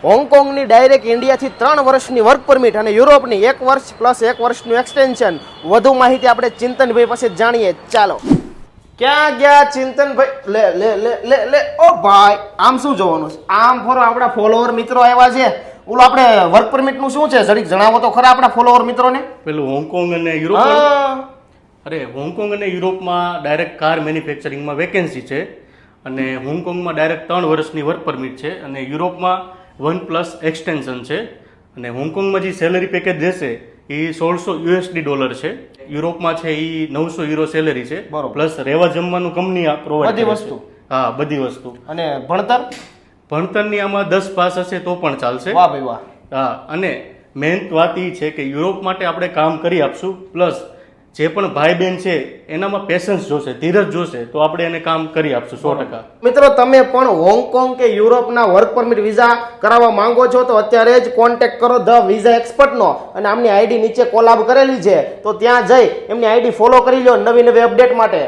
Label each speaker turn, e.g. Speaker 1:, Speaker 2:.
Speaker 1: હોંગકોંગની direct ઇન્ડિયાથી 3 વર્ષની work permit અને યુરોપની 1 વર્ષ પ્લસ 1 વર્ષનું એક્સટેન્શન. વધુ માહિતી આપણે ચિંતનભાઈ પાસે જાણીએ. ચાલો, ક્યાં ગયા ચિંતનભાઈ? લે લે લે લે લે ઓ ભાઈ, આમ શું જોવાનું છે? આમ ફરો આપણા ફોલોવર મિત્રો આવ્યા છે. ઓલું આપણે વર્ક પરમિટ નું શું છે જરીક જણાવો તો ખરા આપણા ફોલોવર મિત્રોને.
Speaker 2: પેલું હોંગકોંગ અને યુરોપ, અરે હોંગકોંગ અને યુરોપમાં ડાયરેક્ટ કાર મેન્યુફેક્ચરિંગમાં વેકેન્સી છે અને હોંગકોંગમાં ડાયરેક્ટ 3 વર્ષની વર્ક પરમિટ છે અને યુરોપમાં 1+ એક્સટેન્શન છે અને હોંગકોંગમાં જે સેલરી પેકેજ દેશે એ $1600 છે. યુરોપમાં છે એ €900 સેલરી છે, પ્લસ રહેવા જમવાનું કંપની પ્રોવાઈડ
Speaker 1: બધી વસ્તુ.
Speaker 2: હા, બધી વસ્તુ.
Speaker 1: અને ભણતર
Speaker 2: ભણતરની આમાં 10 પાસ હશે તો પણ ચાલશે.
Speaker 1: વાહ ભાઈ વાહ.
Speaker 2: હા, અને મેઇન વાત એ છે કે યુરોપ માટે આપણે કામ કરી આપશું, પ્લસ જે પણ ભાઈ બહેન છે એનામાં પેશન્સ જોશે, ધીરજ જોશે, તો આપણે એને કામ કરી આપશું 100%.
Speaker 1: મિત્રો, તમે પણ હોંગકોંગ કે યુરોપના વર્ક પરમિટ વિઝા કરાવવા માંગો છો તો અત્યારે જ કોન્ટેક્ટ કરો ધ વિઝા એક્સપર્ટનો અને આમની આઈડી નીચે કોલાબ કરેલી છે તો ત્યાં જઈ એમની આઈડી ફોલો કરી લો નવી નવી અપડેટ માટે.